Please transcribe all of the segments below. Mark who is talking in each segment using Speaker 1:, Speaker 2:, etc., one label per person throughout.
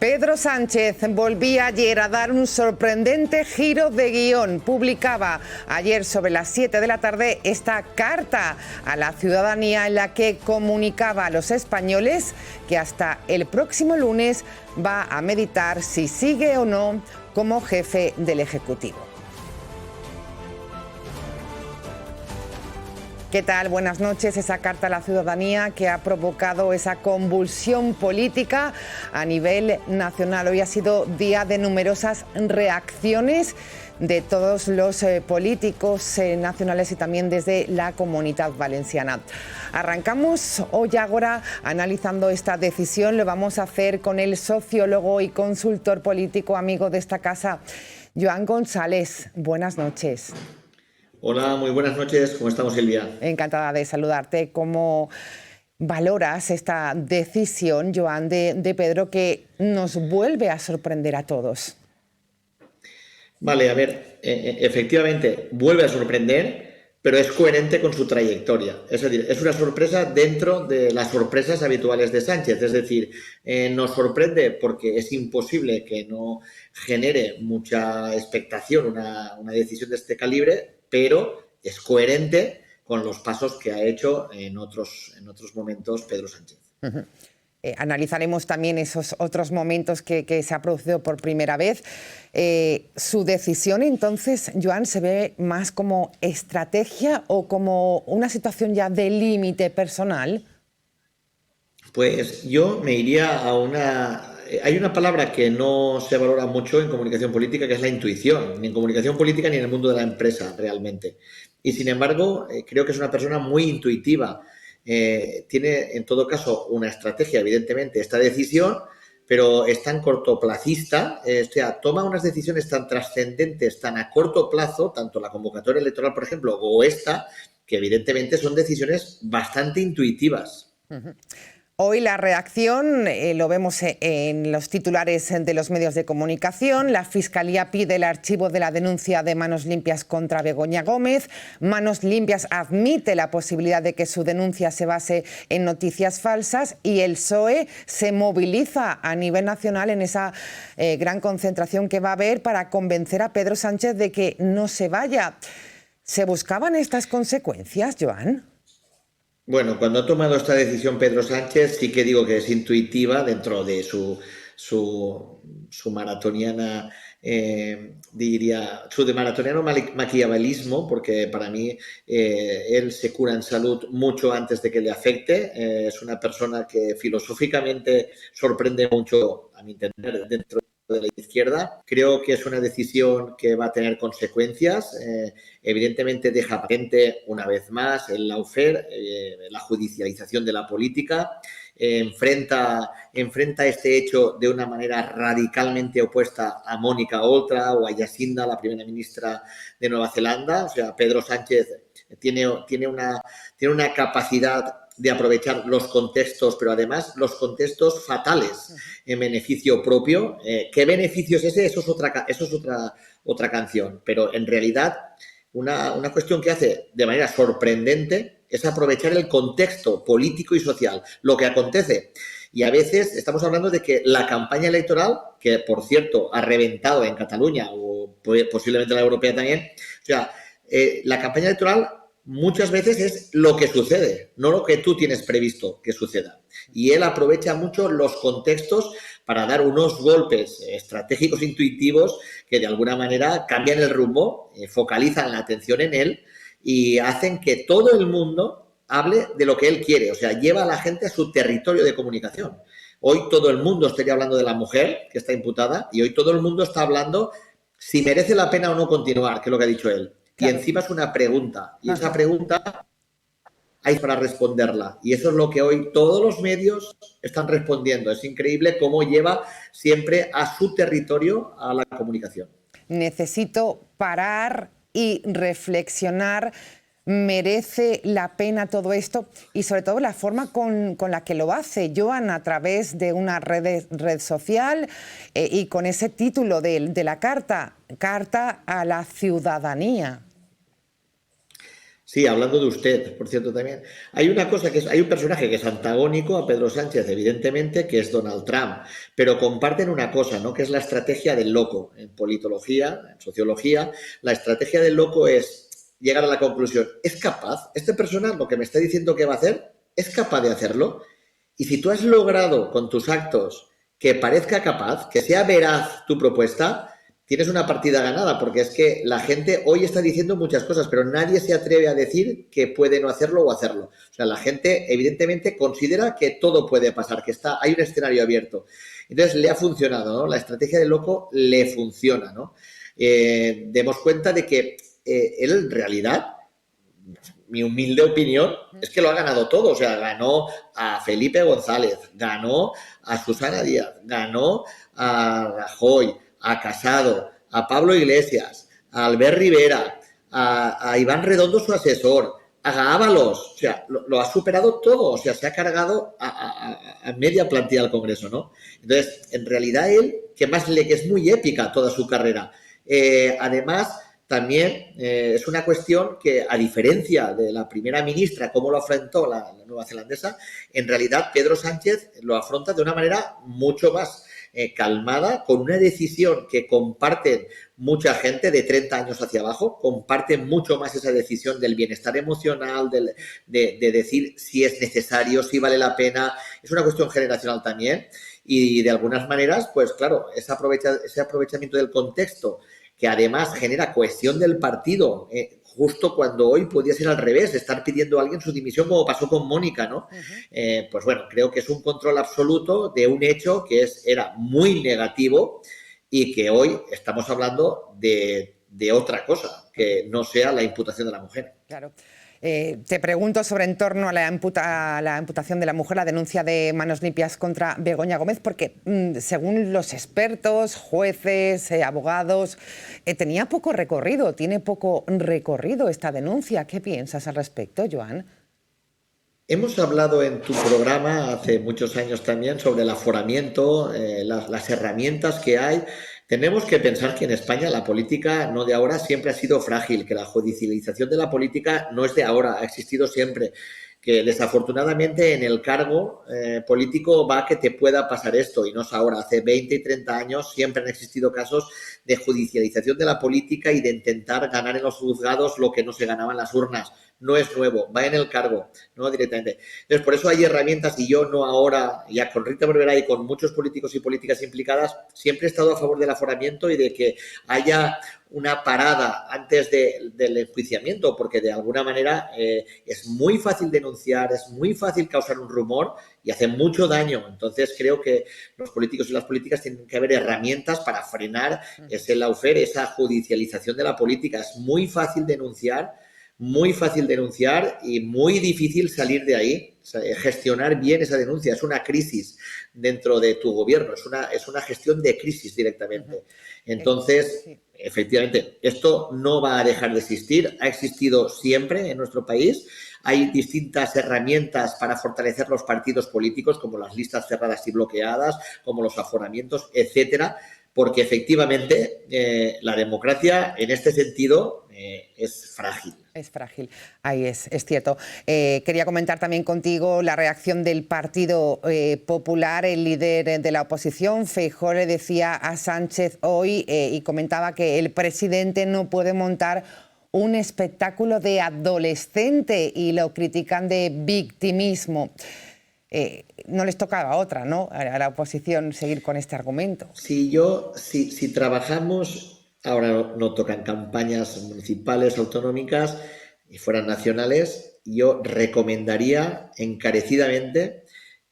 Speaker 1: Pedro Sánchez volvía ayer a dar un sorprendente giro de guión. Publicaba ayer sobre las 7 de la tarde esta carta a la ciudadanía en la que comunicaba a los españoles que hasta el próximo lunes va a meditar si sigue o no como jefe del Ejecutivo. ¿Qué tal? Buenas noches. Esa carta a la ciudadanía que ha provocado esa convulsión política a nivel nacional. Hoy ha sido día de numerosas reacciones de todos los políticos nacionales y también desde la Comunitat Valenciana. Arrancamos hoy ahora analizando esta decisión. Lo vamos a hacer con el sociólogo y consultor político, amigo de esta casa, Joan González. Buenas noches.
Speaker 2: Hola, muy buenas noches. ¿Cómo estamos, Silvia?
Speaker 1: Encantada de saludarte. ¿Cómo valoras esta decisión, Joan, de Pedro, que nos vuelve a sorprender a todos?
Speaker 2: Vale, a ver, efectivamente vuelve a sorprender, pero es coherente con su trayectoria. Es decir, es una sorpresa dentro de las sorpresas habituales de Sánchez. Es decir, nos sorprende porque es imposible que no genere mucha expectación una decisión de este calibre, pero es coherente con los pasos que ha hecho en otros momentos Pedro Sánchez.
Speaker 1: Uh-huh. Analizaremos también esos otros momentos que se ha producido por primera vez. ¿Su decisión, entonces, Joan, se ve más como estrategia o como una situación ya de límite personal?
Speaker 2: Pues yo me iría a una... Hay una palabra que no se valora mucho en comunicación política, que es la intuición, ni en comunicación política ni en el mundo de la empresa realmente. Y sin embargo, creo que es una persona muy intuitiva. Tiene, en todo caso, una estrategia, evidentemente, esta decisión, pero es tan cortoplacista, o sea, toma unas decisiones tan trascendentes, tan a corto plazo, tanto la convocatoria electoral, por ejemplo, o esta, que evidentemente son decisiones bastante intuitivas.
Speaker 1: Uh-huh. Hoy la reacción lo vemos en los titulares de los medios de comunicación. La Fiscalía pide el archivo de la denuncia de Manos Limpias contra Begoña Gómez. Manos Limpias admite la posibilidad de que su denuncia se base en noticias falsas y el PSOE se moviliza a nivel nacional en esa gran concentración que va a haber para convencer a Pedro Sánchez de que no se vaya. ¿Se buscaban estas consecuencias, Joan?
Speaker 2: Bueno, cuando ha tomado esta decisión Pedro Sánchez, sí que digo que es intuitiva dentro de su maratoniana, diría, su de maratoniano maquiavelismo, porque para mí él se cura en salud mucho antes de que le afecte. Es una persona que filosóficamente sorprende mucho, a mi entender, dentro de la izquierda. Creo que es una decisión que va a tener consecuencias. Evidentemente deja patente una vez más el lawfare, la judicialización de la política. Enfrenta este hecho de una manera radicalmente opuesta a Mónica Oltra o a Jacinda, la primera ministra de Nueva Zelanda. O sea, Pedro Sánchez tiene una capacidad de aprovechar los contextos, pero además los contextos fatales en beneficio propio. ¿Qué beneficio es ese? Eso es otra canción. Pero en realidad una cuestión que hace de manera sorprendente es aprovechar el contexto político y social, lo que acontece. Y a veces estamos hablando de que la campaña electoral, que por cierto ha reventado en Cataluña o posiblemente en la europea también, o sea, la campaña electoral muchas veces es lo que sucede, no lo que tú tienes previsto que suceda. Y él aprovecha mucho los contextos para dar unos golpes estratégicos intuitivos que de alguna manera cambian el rumbo, focalizan la atención en él y hacen que todo el mundo hable de lo que él quiere. O sea, lleva a la gente a su territorio de comunicación. Hoy todo el mundo estaría hablando de la mujer que está imputada y hoy todo el mundo está hablando si merece la pena o no continuar, que es lo que ha dicho él. Claro. Y encima es una pregunta. Y esa pregunta hay para responderla. Y eso es lo que hoy todos los medios están respondiendo. Es increíble cómo lleva siempre a su territorio a la comunicación.
Speaker 1: Necesito parar y reflexionar. ¿Merece la pena todo esto? Y sobre todo la forma con la que lo hace Joan, a través de una red social y con ese título de la carta a la ciudadanía.
Speaker 2: Sí, hablando de usted, por cierto, también. Hay una cosa hay un personaje que es antagónico a Pedro Sánchez, evidentemente, que es Donald Trump, pero comparten una cosa, ¿no? Que es la estrategia del loco. En politología, en sociología, la estrategia del loco es llegar a la conclusión, ¿es capaz? Esta persona, lo que me está diciendo que va a hacer, ¿es capaz de hacerlo? Y si tú has logrado con tus actos que parezca capaz, que sea veraz tu propuesta, tienes una partida ganada, porque es que la gente hoy está diciendo muchas cosas, pero nadie se atreve a decir que puede no hacerlo o hacerlo. O sea, la gente evidentemente considera que todo puede pasar, que hay un escenario abierto. Entonces le ha funcionado, ¿no? La estrategia del loco le funciona, ¿no? Demos cuenta de que él en realidad, mi humilde opinión, es que lo ha ganado todo. O sea, ganó a Felipe González, ganó a Susana Díaz, ganó a Rajoy, a Casado, a Pablo Iglesias, a Albert Rivera, a Iván Redondo, su asesor, a Ábalos. O sea, lo ha superado todo. O sea, se ha cargado a media plantilla del Congreso, ¿no? Entonces, en realidad él, que es muy épica toda su carrera. Además, también es una cuestión que, a diferencia de la primera ministra, cómo lo afrontó la nueva zelandesa, en realidad Pedro Sánchez lo afronta de una manera mucho más calmada, con una decisión que comparten mucha gente de 30 años hacia abajo, comparten mucho más esa decisión del bienestar emocional, de decir si es necesario, si vale la pena. Es una cuestión generacional también y de algunas maneras, pues claro, ese aprovechamiento del contexto que además genera cohesión del partido, justo cuando hoy podía ser al revés, estar pidiendo a alguien su dimisión como pasó con Mónica, ¿no? Pues bueno, creo que es un control absoluto de un hecho que era muy negativo y que hoy estamos hablando de otra cosa, que no sea la imputación de la mujer.
Speaker 1: Claro. Te pregunto sobre en torno a la imputación de la mujer, la denuncia de Manos Limpias contra Begoña Gómez, porque según los expertos, jueces, abogados, tenía poco recorrido, tiene poco recorrido esta denuncia. ¿Qué piensas al respecto, Joan?
Speaker 2: Hemos hablado en tu programa hace muchos años también sobre el aforamiento, las herramientas que hay. Tenemos que pensar que en España la política, no de ahora, siempre ha sido frágil, que la judicialización de la política no es de ahora, ha existido siempre, que desafortunadamente en el cargo político va que te pueda pasar esto, y no es ahora. Hace 20 y 30 años siempre han existido casos de judicialización de la política y de intentar ganar en los juzgados lo que no se ganaba en las urnas. No es nuevo, va en el cargo, no directamente. Entonces, por eso hay herramientas, y yo no ahora, ya con Rita Barberá y con muchos políticos y políticas implicadas, siempre he estado a favor del aforamiento y de que haya una parada antes del enjuiciamiento, porque de alguna manera es muy fácil denunciar, es muy fácil causar un rumor y hace mucho daño. Entonces, creo que los políticos y las políticas tienen que haber herramientas para frenar ese lawfare, esa judicialización de la política. Es muy fácil denunciar y muy difícil salir de ahí, o sea, gestionar bien esa denuncia. Es una crisis dentro de tu gobierno, es una gestión de crisis directamente. Entonces, efectivamente, esto no va a dejar de existir, ha existido siempre en nuestro país. Hay distintas herramientas para fortalecer los partidos políticos, como las listas cerradas y bloqueadas, como los aforamientos, etcétera, porque efectivamente la democracia en este sentido es frágil.
Speaker 1: Es frágil, ahí es cierto. Quería comentar también contigo la reacción del Partido Popular. El líder de la oposición, Feijóo, le decía a Sánchez hoy y comentaba que el presidente no puede montar un espectáculo de adolescente y lo critican de victimismo. No les tocaba otra, ¿no?, a la oposición seguir con este argumento.
Speaker 2: Si trabajamos, ahora no tocan campañas municipales, autonómicas y fueran nacionales, yo recomendaría encarecidamente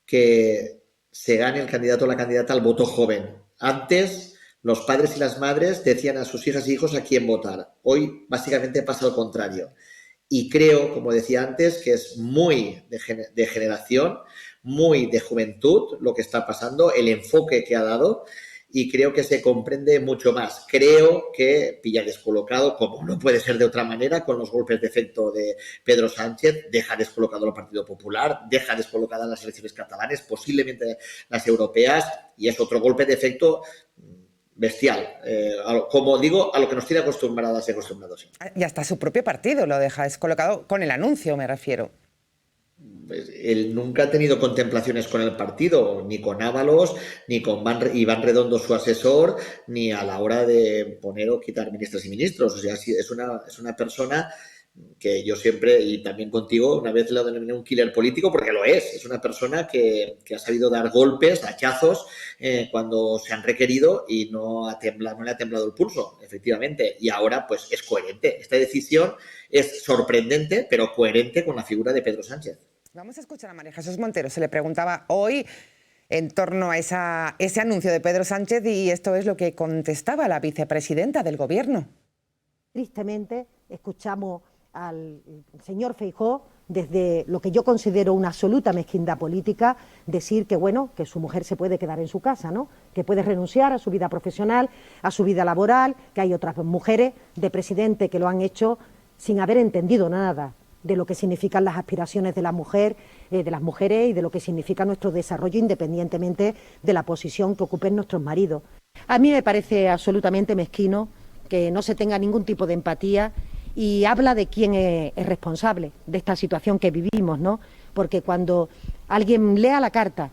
Speaker 2: que se gane el candidato o la candidata al voto joven. Antes, los padres y las madres decían a sus hijas e hijos a quién votar. Hoy, básicamente, pasa lo contrario. Y creo, como decía antes, que es muy de generación, muy de juventud lo que está pasando, el enfoque que ha dado, y creo que se comprende mucho más. Creo que pilla descolocado, como no puede ser de otra manera, con los golpes de efecto de Pedro Sánchez, deja descolocado al Partido Popular, deja descolocada las elecciones catalanas, posiblemente las europeas, y es otro golpe de efecto bestial. Como digo, a lo que nos tiene acostumbrados y acostumbrados.
Speaker 1: Y hasta su propio partido lo deja descolocado con el anuncio, me refiero.
Speaker 2: Pues él nunca ha tenido contemplaciones con el partido, ni con Ábalos, ni con Iván Redondo, su asesor, ni a la hora de poner o quitar ministros y ministros. O sea, es una persona que yo siempre, y también contigo, una vez lo denominé un killer político, porque lo es. Es una persona que ha sabido dar golpes, hachazos, cuando se han requerido y no le ha temblado el pulso, efectivamente. Y ahora, pues, es coherente. Esta decisión es sorprendente, pero coherente con la figura de Pedro Sánchez.
Speaker 1: Vamos a escuchar a María Jesús Montero. Se le preguntaba hoy en torno a ese anuncio de Pedro Sánchez y esto es lo que contestaba la vicepresidenta del Gobierno.
Speaker 3: Tristemente, escuchamos al señor Feijóo, desde lo que yo considero una absoluta mezquindad política, decir que, bueno, que su mujer se puede quedar en su casa, ¿no? Que puede renunciar a su vida profesional, a su vida laboral, que hay otras mujeres de presidente que lo han hecho sin haber entendido nada de lo que significan las aspiraciones de la mujer, de las mujeres y de lo que significa nuestro desarrollo independientemente de la posición que ocupen nuestros maridos. A mí me parece absolutamente mezquino que no se tenga ningún tipo de empatía y habla de quién es responsable de esta situación que vivimos, ¿no? Porque cuando alguien lee la carta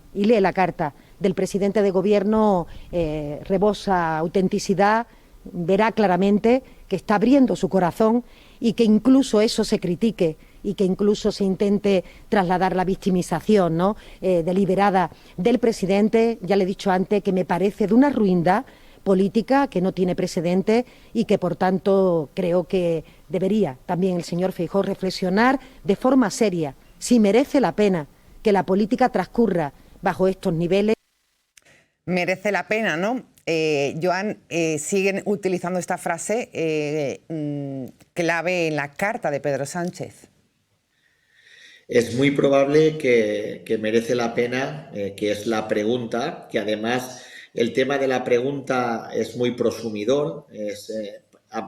Speaker 3: del presidente de Gobierno, rebosa autenticidad, verá claramente que está abriendo su corazón y que incluso eso se critique y que incluso se intente trasladar la victimización, ¿no? Deliberada del presidente. Ya le he dicho antes que me parece de una ruindad política que no tiene precedente y que por tanto creo que debería también el señor Feijóo reflexionar de forma seria si merece la pena que la política transcurra bajo estos niveles.
Speaker 1: Merece la pena, ¿no? Joan, siguen utilizando esta frase clave en la carta de Pedro Sánchez.
Speaker 2: Es muy probable que merece la pena, que es la pregunta, que además el tema de la pregunta es muy prosumidor,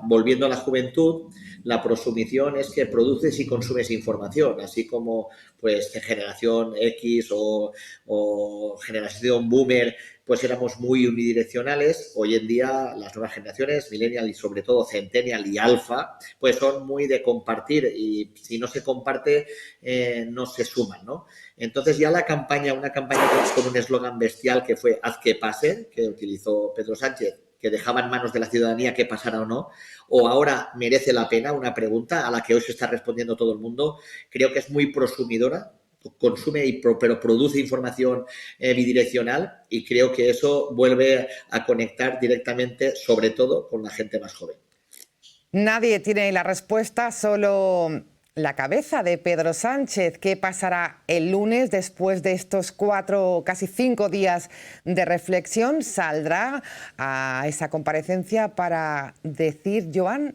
Speaker 2: volviendo a la juventud, la prosumición es que produces y consumes información, así como pues generación X o generación boomer, pues éramos muy unidireccionales. Hoy en día las nuevas generaciones, millennial y sobre todo centennial y alfa, pues son muy de compartir y si no se comparte no se suman, ¿no? Entonces ya una campaña con un eslogan bestial que fue haz que pase, que utilizó Pedro Sánchez, que dejaba en manos de la ciudadanía que pasara o no, o ahora merece la pena, una pregunta a la que hoy se está respondiendo todo el mundo, creo que es muy prosumidora, consume pero produce información bidireccional y creo que eso vuelve a conectar directamente, sobre todo, con la gente más joven.
Speaker 1: Nadie tiene la respuesta, solo la cabeza de Pedro Sánchez. ¿Qué pasará el lunes después de estos 4, casi 5 días de reflexión? ¿Saldrá a esa comparecencia para decir, Joan,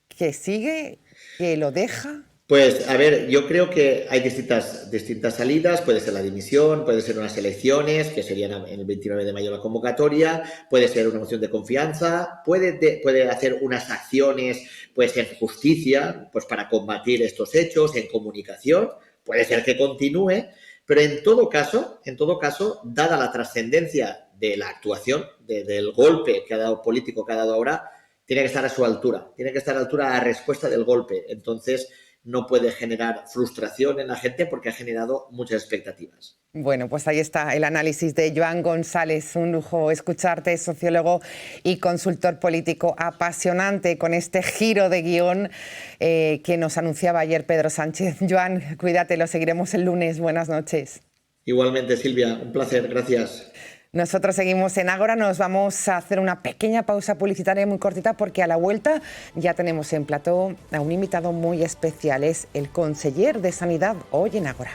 Speaker 1: que sigue, que lo deja?
Speaker 2: Pues, a ver, yo creo que hay distintas salidas. Puede ser la dimisión, puede ser unas elecciones, que serían el 29 de mayo la convocatoria, puede ser una moción de confianza, puede hacer unas acciones pues en justicia, pues para combatir estos hechos, en comunicación, puede ser que continúe, pero en todo caso, dada la trascendencia de la actuación, del golpe que ha dado político que ha dado ahora, tiene que estar a su altura, tiene que estar a la altura de la respuesta del golpe. Entonces, no puede generar frustración en la gente porque ha generado muchas expectativas.
Speaker 1: Bueno, pues ahí está el análisis de Joan González. Un lujo escucharte, sociólogo y consultor político apasionante con este giro de guión que nos anunciaba ayer Pedro Sánchez. Joan, cuídate, lo seguiremos el lunes. Buenas noches.
Speaker 2: Igualmente, Silvia, un placer, gracias.
Speaker 1: Nosotros seguimos en Ágora, nos vamos a hacer una pequeña pausa publicitaria muy cortita porque a la vuelta ya tenemos en plató a un invitado muy especial, es el conseller de Sanidad hoy en Ágora.